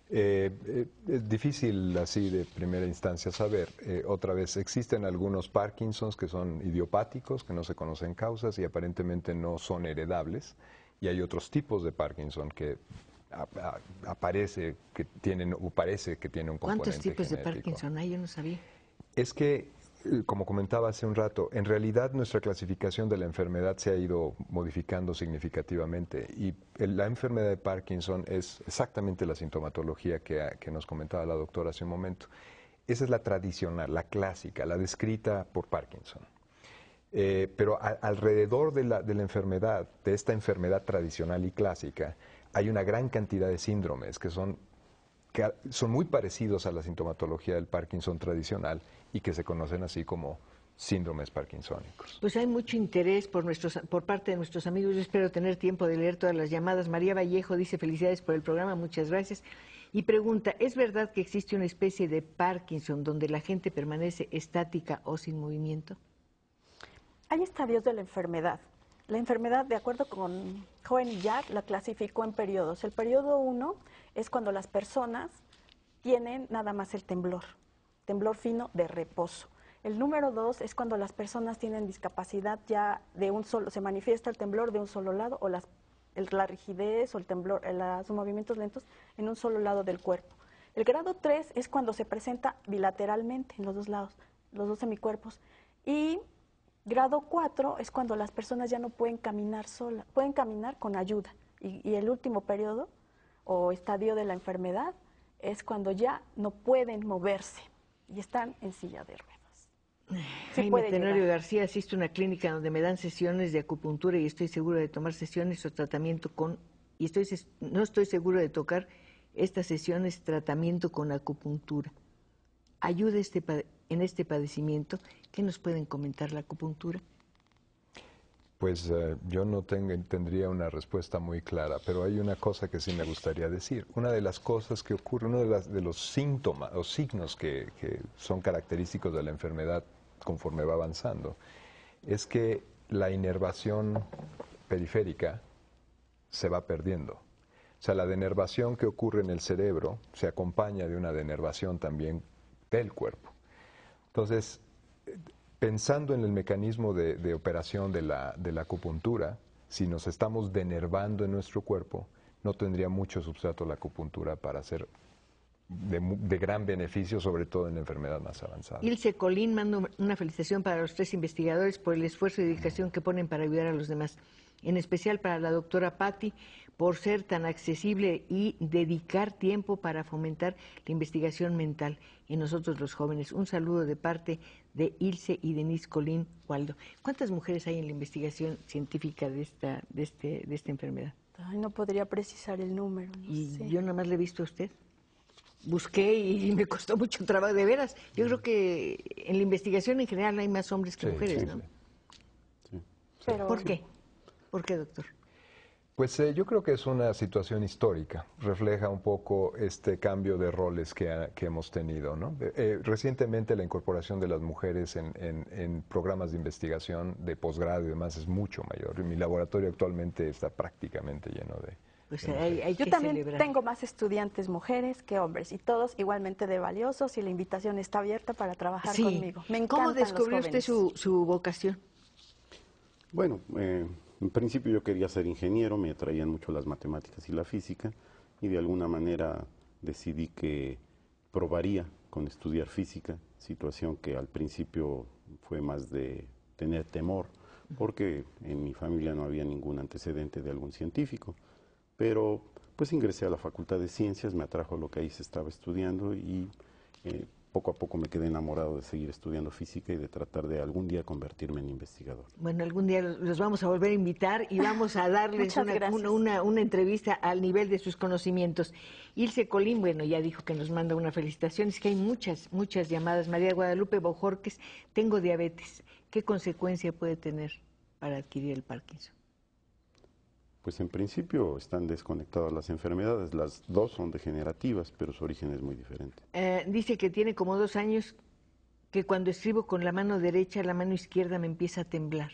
Es difícil así de primera instancia saber. Otra vez, existen algunos Parkinsons que son idiopáticos, que no se conocen causas y aparentemente no son heredables. Y hay otros tipos de Parkinson que parece que tienen un componente ¿Cuántos tipos genético. de Parkinson hay? Yo no sabía. Es que como comentaba hace un rato, en realidad nuestra clasificación de la enfermedad se ha ido modificando significativamente y la enfermedad de Parkinson es exactamente la sintomatología que nos comentaba la doctora hace un momento. Esa es la tradicional, la clásica, la descrita por Parkinson. Pero alrededor de la enfermedad, de esta enfermedad tradicional y clásica, hay una gran cantidad de síndromes que son muy parecidos a la sintomatología del Parkinson tradicional y que se conocen así como síndromes parkinsónicos. Pues hay mucho interés por parte de nuestros amigos. Yo espero tener tiempo de leer todas las llamadas. María Vallejo dice: felicidades por el programa, muchas gracias. Y pregunta: ¿es verdad que existe una especie de Parkinson donde la gente permanece estática o sin movimiento? Hay estadios de la enfermedad. La enfermedad, de acuerdo con Cohen y Jack, la clasificó en periodos. El periodo 1 es cuando las personas tienen nada más el temblor fino de reposo. El número 2 es cuando las personas tienen discapacidad ya de un solo, se manifiesta el temblor de un solo lado o la rigidez o el temblor, los movimientos lentos en un solo lado del cuerpo. El grado 3 es cuando se presenta bilateralmente en los dos lados, los dos semicuerpos. Y grado 4 es cuando las personas ya no pueden caminar solas, pueden caminar con ayuda. Y el último periodo o estadio de la enfermedad es cuando ya no pueden moverse y están en silla de ruedas. Jaime Tenorio García: asisto a una clínica donde me dan sesiones de acupuntura y estoy seguro de tomar sesiones o tratamiento no estoy seguro de tocar estas sesiones, tratamiento con acupuntura. ¿Ayuda en este padecimiento? ¿Qué nos pueden comentar la acupuntura? Pues yo no tendría una respuesta muy clara, pero hay una cosa que sí me gustaría decir. Una de las cosas que ocurre, uno de los síntomas o signos que son característicos de la enfermedad conforme va avanzando, es que la inervación periférica se va perdiendo. O sea, la denervación que ocurre en el cerebro se acompaña de una denervación también del cuerpo. Entonces, pensando en el mecanismo de operación de la acupuntura, si nos estamos denervando en nuestro cuerpo, no tendría mucho substrato la acupuntura para ser de gran beneficio, sobre todo en la enfermedad más avanzada. Ilse Colín manda una felicitación para los 3 investigadores por el esfuerzo y dedicación que ponen para ayudar a los demás, en especial para la doctora Patti, por ser tan accesible y dedicar tiempo para fomentar la investigación mental en nosotros los jóvenes. Un saludo de parte de Ilse y Denise Colín Waldo. ¿Cuántas mujeres hay en la investigación científica de esta enfermedad? Ay, no podría precisar el número. No sé. Yo nada más le he visto a usted. Busqué y me costó mucho trabajo, de veras. Yo creo que en la investigación en general hay más hombres que mujeres, sí, ¿no? Sí. Pero, ¿Por qué? ¿Por qué, doctor? Pues yo creo que es una situación histórica, refleja un poco este cambio de roles que hemos tenido, ¿no? Recientemente la incorporación de las mujeres en programas de investigación de posgrado y demás es mucho mayor. Mi laboratorio actualmente está prácticamente lleno de... Pues hay yo que también celebrar. tengo más estudiantes mujeres que hombres y todos igualmente de valiosos y la invitación está abierta para trabajar conmigo. Me encantan ¿Cómo descubrió los usted jóvenes. su vocación? Bueno, en principio yo quería ser ingeniero, me atraían mucho las matemáticas y la física y de alguna manera decidí que probaría con estudiar física, situación que al principio fue más de tener temor, porque en mi familia no había ningún antecedente de algún científico. Pero pues ingresé a la Facultad de Ciencias, me atrajo lo que ahí se estaba estudiando y poco a poco me quedé enamorado de seguir estudiando física y de tratar de algún día convertirme en investigador. Bueno, algún día los vamos a volver a invitar y vamos a darles una entrevista al nivel de sus conocimientos. Ilse Colín, bueno, ya dijo que nos manda una felicitación. Es que hay muchas llamadas. María Guadalupe Bojorques: tengo diabetes. ¿Qué consecuencia puede tener para adquirir el Parkinson? Pues en principio están desconectadas las enfermedades, las dos son degenerativas, pero su origen es muy diferente. Dice que tiene como 2 años que cuando escribo con la mano derecha, la mano izquierda me empieza a temblar.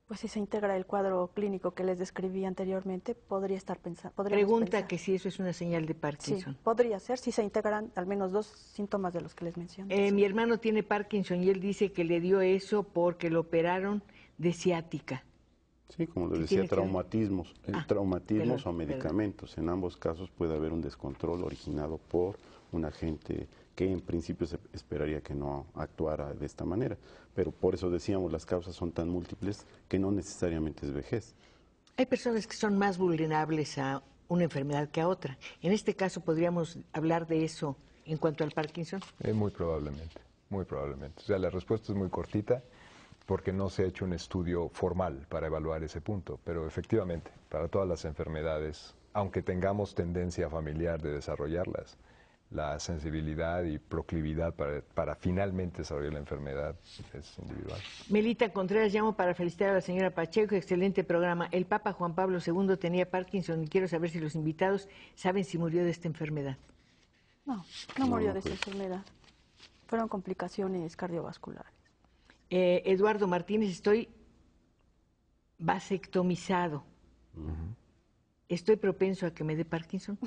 Pues si se integra el cuadro clínico que les describí anteriormente, podría estar pensando. Pregunta que si eso es una señal de Sí, Parkinson. podría ser, si se integran al menos 2 síntomas de los que les mencioné. Mi hermano tiene Parkinson y él dice que le dio eso porque lo operaron de ciática. Sí, como les ¿Qué decía, tiene que ver? traumatismos o perdón. medicamentos. En ambos casos puede haber un descontrol originado por un agente que en principio se esperaría que no actuara de esta manera. Pero por eso decíamos, las causas son tan múltiples que no necesariamente es vejez. Hay personas que son más vulnerables a una enfermedad que a otra. En este caso, ¿podríamos hablar de eso en cuanto al Parkinson? Muy probablemente, muy probablemente. O sea, la respuesta es muy cortita porque no se ha hecho un estudio formal para evaluar ese punto, pero efectivamente, para todas las enfermedades, aunque tengamos tendencia familiar de desarrollarlas, la sensibilidad y proclividad para finalmente desarrollar la enfermedad es individual. Melita Contreras, llamo para felicitar a la señora Pacheco, excelente programa. El Papa Juan Pablo II tenía Parkinson y quiero saber si los invitados saben si murió de esta enfermedad. No, no murió de esa enfermedad. Fueron complicaciones cardiovasculares. Eduardo Martínez, estoy vasectomizado. ¿Estoy propenso a que me dé Parkinson?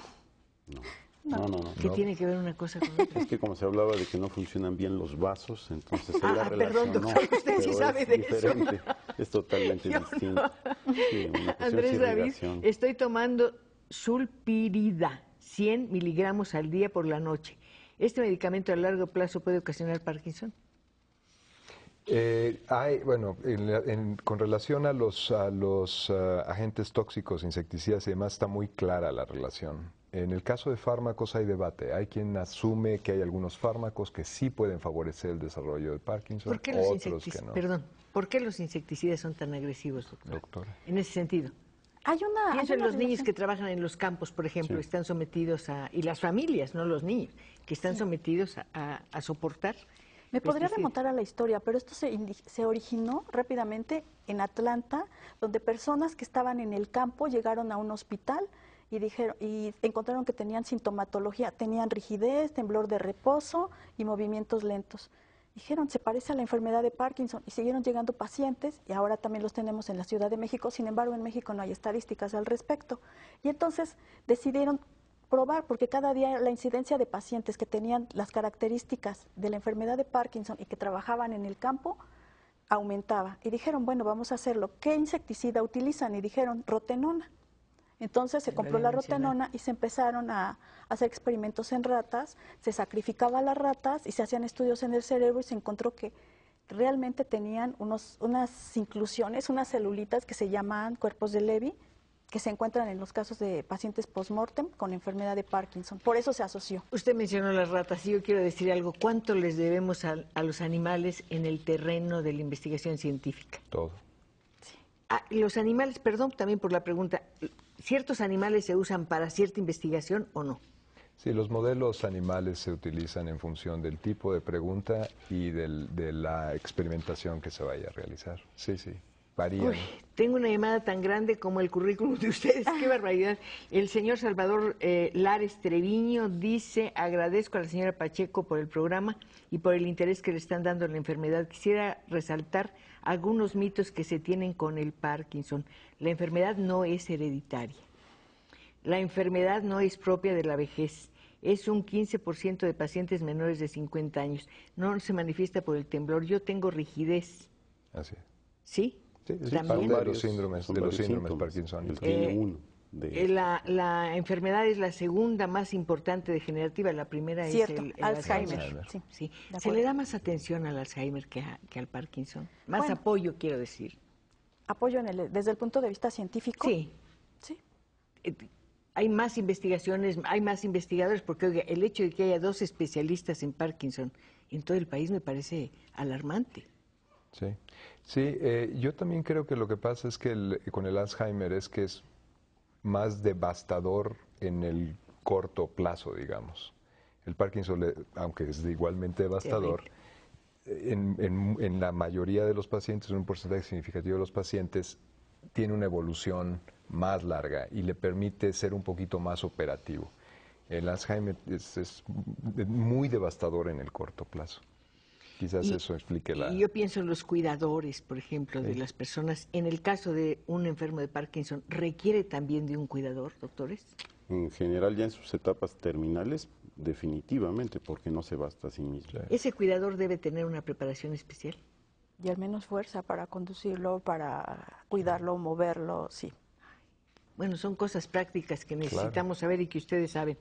No. ¿Qué tiene que ver una cosa con otra? Es que como se hablaba de que no funcionan bien los vasos, entonces ahí la perdón, relación doctor, no, usted sí pero sabe es de diferente, es totalmente Yo distinto. no. Sí, una cuestión Andrés es David, irrigación. estoy tomando sulpirida, 100 miligramos al día por la noche. ¿Este medicamento a largo plazo puede ocasionar Parkinson? Con relación a los agentes tóxicos, insecticidas y demás, está muy clara la relación. En el caso de fármacos hay debate. Hay quien asume que hay algunos fármacos que sí pueden favorecer el desarrollo de Parkinson, ¿Por qué los otros que no. Perdón, ¿por qué los insecticidas son tan agresivos, Doctora. en ese sentido? Pienso en los niños que trabajan en los campos, por ejemplo, están sometidos y las familias, no los niños, que están sometidos a soportar. Me podría remontar a la historia, pero esto se originó rápidamente en Atlanta, donde personas que estaban en el campo llegaron a un hospital y encontraron que tenían sintomatología, tenían rigidez, temblor de reposo y movimientos lentos. Dijeron, se parece a la enfermedad de Parkinson, y siguieron llegando pacientes, y ahora también los tenemos en la Ciudad de México. Sin embargo, en México no hay estadísticas al respecto. Y entonces decidieron probar, porque cada día la incidencia de pacientes que tenían las características de la enfermedad de Parkinson y que trabajaban en el campo aumentaba. Y dijeron, bueno, vamos a hacerlo. ¿Qué insecticida utilizan? Y dijeron, rotenona. Entonces se compró la rotenona y se empezaron a hacer experimentos en ratas, se sacrificaba a las ratas y se hacían estudios en el cerebro y se encontró que realmente tenían unas inclusiones, unas celulitas que se llaman cuerpos de Levy, que se encuentran en los casos de pacientes post-mortem con enfermedad de Parkinson. Por eso se asoció. Usted mencionó las ratas y yo quiero decir algo. ¿Cuánto les debemos a los animales en el terreno de la investigación científica? Todo. Sí. Los animales, perdón también por la pregunta, ¿ciertos animales se usan para cierta investigación o no? Sí, los modelos animales se utilizan en función del tipo de pregunta y de la experimentación que se vaya a realizar. Sí, varían. Uy, tengo una llamada tan grande como el currículum de ustedes, qué barbaridad. El señor Salvador Lares Treviño dice, agradezco a la señora Pacheco por el programa y por el interés que le están dando a la enfermedad. Quisiera resaltar algunos mitos que se tienen con el Parkinson. La enfermedad no es hereditaria. La enfermedad no es propia de la vejez. Es un 15% de pacientes menores de 50 años. No se manifiesta por el temblor. Yo tengo rigidez. Así es. ¿Sí? Sí, ¿También? de los síndromes parkinsónicos. Él tiene uno. La enfermedad es la segunda más importante degenerativa. La primera es el Alzheimer. Sí. ¿Se le da más atención al Alzheimer que al Parkinson? Más apoyo, quiero decir. ¿Apoyo desde el punto de vista científico? Sí. Hay más investigaciones, hay más investigadores, porque oiga, el hecho de que haya 2 especialistas en Parkinson en todo el país me parece alarmante. Sí, yo también creo que lo que pasa es que con el Alzheimer es que es más devastador en el corto plazo, digamos. El Parkinson, aunque es igualmente devastador, en la mayoría de los pacientes, en un porcentaje significativo de los pacientes, tiene una evolución más larga y le permite ser un poquito más operativo. El Alzheimer es muy devastador en el corto plazo. Quizás eso explique Y yo pienso en los cuidadores, por ejemplo, de las personas. En el caso de un enfermo de Parkinson, ¿requiere también de un cuidador, doctores? En general, ya en sus etapas terminales, definitivamente, porque no se basta a sí mismo. ¿Ese cuidador debe tener una preparación especial? Y al menos fuerza para conducirlo, para cuidarlo, moverlo, sí. Bueno, son cosas prácticas que necesitamos saber y que ustedes saben.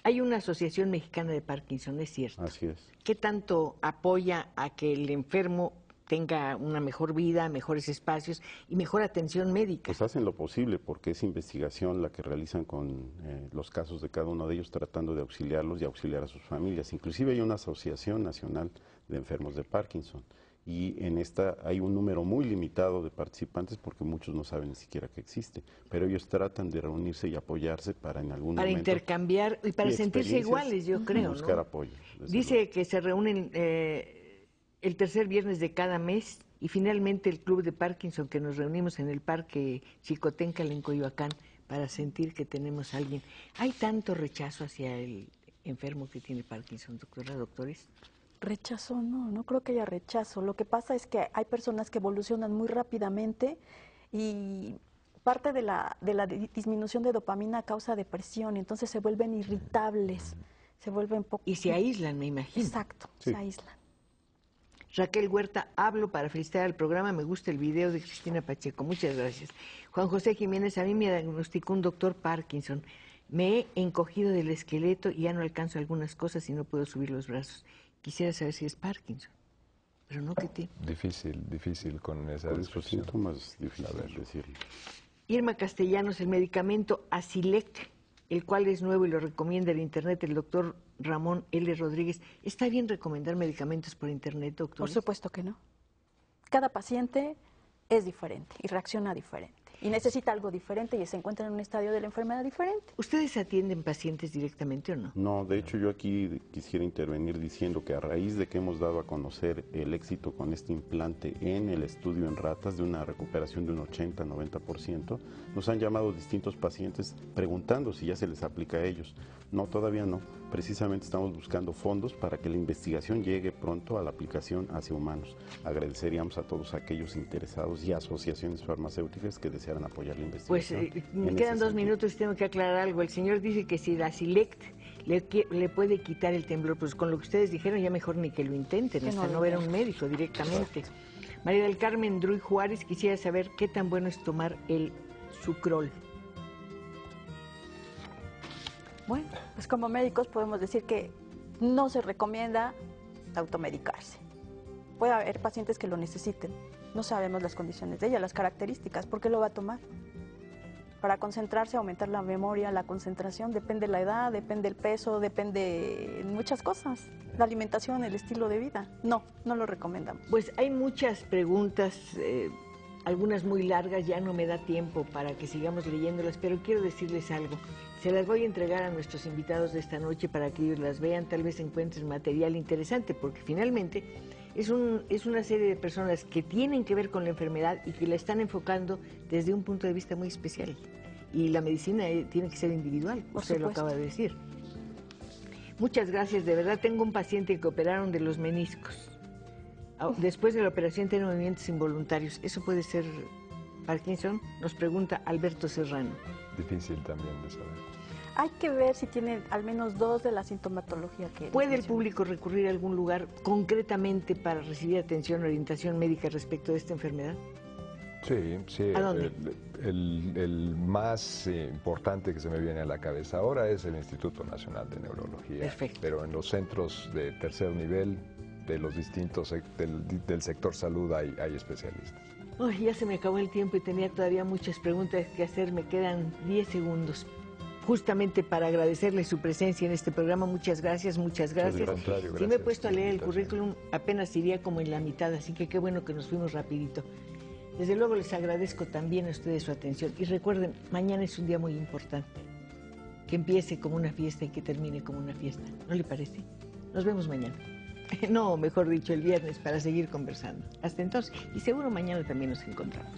Hay una asociación mexicana de Parkinson, es cierto. Así es. ¿Qué tanto apoya a que el enfermo tenga una mejor vida, mejores espacios y mejor atención médica? Pues hacen lo posible porque es investigación la que realizan con los casos de cada uno de ellos, tratando de auxiliarlos y auxiliar a sus familias. Inclusive hay una asociación nacional de enfermos de Parkinson y en esta hay un número muy limitado de participantes porque muchos no saben ni siquiera que existe, pero ellos tratan de reunirse y apoyarse para en algún Para momento intercambiar y para y sentirse experiencias iguales, yo y creo, buscar ¿no? apoyo. desde Dice luego. que se reúnen el tercer viernes de cada mes y finalmente el Club de Parkinson, que nos reunimos en el Parque Chicoténcatl en Coyoacán para sentir que tenemos a alguien. ¿Hay tanto rechazo hacia el enfermo que tiene Parkinson, doctora, doctores? Rechazo, no, no creo que haya rechazo. Lo que pasa es que hay personas que evolucionan muy rápidamente y parte de la disminución de dopamina causa depresión, y entonces se vuelven irritables, se vuelven poco... Y se aíslan, me imagino. Exacto, Sí. se aíslan. Raquel Huerta, hablo para felicitar al programa, me gusta el video de Cristina Pacheco, muchas gracias. Juan José Jiménez, a mí me diagnosticó un doctor Parkinson, me he encogido del esqueleto y ya no alcanzo algunas cosas y no puedo subir los brazos. Quisiera saber si es Parkinson, pero no que tiene. Difícil con esa Con esos descripción. síntomas, difícil decirlo. Irma Castellanos, el medicamento Acilect, el cual es nuevo y lo recomienda el internet el doctor Ramón L. Rodríguez. ¿Está bien recomendar medicamentos por internet, doctor? Por supuesto que no. Cada paciente es diferente y reacciona diferente y necesita algo diferente y se encuentra en un estadio de la enfermedad diferente. ¿Ustedes atienden pacientes directamente o no? No, de hecho yo aquí quisiera intervenir diciendo que a raíz de que hemos dado a conocer el éxito con este implante en el estudio en ratas de una recuperación de un 80-90%, nos han llamado distintos pacientes preguntando si ya se les aplica a ellos. No, todavía no. Precisamente estamos buscando fondos para que la investigación llegue pronto a la aplicación hacia humanos. Agradeceríamos a todos aquellos interesados y asociaciones farmacéuticas que desearan apoyar la Pues investigación. me quedan 2 minutos y tengo que aclarar algo. El señor dice que si la Acilect le puede quitar el temblor, pues con lo que ustedes dijeron ya mejor ni que lo intenten, Que hasta no no lo ver a un intenten. médico directamente. María del Carmen Druy Juárez, quisiera saber qué tan bueno es tomar el Sucrol. Bueno, pues como médicos podemos decir que no se recomienda automedicarse. Puede haber pacientes que lo necesiten. No sabemos las condiciones de ella, las características. ¿Por qué lo va a tomar? Para concentrarse, aumentar la memoria, la concentración, depende la edad, depende el peso, depende muchas cosas. La alimentación, el estilo de vida. No, no lo recomendamos. Pues hay muchas preguntas, algunas muy largas, ya no me da tiempo para que sigamos leyéndolas, pero quiero decirles algo. Se las voy a entregar a nuestros invitados de esta noche para que ellos las vean, tal vez encuentren material interesante, porque finalmente es una serie de personas que tienen que ver con la enfermedad y que la están enfocando desde un punto de vista muy especial. Y la medicina tiene que ser individual, Por usted lo supuesto. acaba de decir. Muchas gracias, de verdad tengo un paciente que operaron de los meniscos. Después de la operación tiene movimientos involuntarios. ¿Eso puede ser Parkinson? Nos pregunta Alberto Serrano. Difícil también de saber. Hay que ver si tiene al menos 2 de la sintomatología que... ¿Puede el mencioné. público recurrir a algún lugar concretamente para recibir atención o orientación médica respecto de esta enfermedad? Sí. ¿A dónde? El más importante que se me viene a la cabeza ahora es el Instituto Nacional de Neurología. Perfecto. Pero en los centros de tercer nivel, de los distintos del sector salud, hay especialistas. Ay, ya se me acabó el tiempo y tenía todavía muchas preguntas que hacer. Me quedan 10 segundos. Justamente para agradecerle su presencia en este programa. Muchas gracias, muchas gracias. Al contrario, Si me he gracias puesto a por la leer el invitación. currículum, apenas iría como en la mitad, así que qué bueno que nos fuimos rapidito. Desde luego les agradezco también a ustedes su atención. Y recuerden, mañana es un día muy importante. Que empiece como una fiesta y que termine como una fiesta. ¿No le parece? Nos vemos mañana. No, mejor dicho, el viernes para seguir conversando. Hasta entonces. Y seguro mañana también nos encontramos.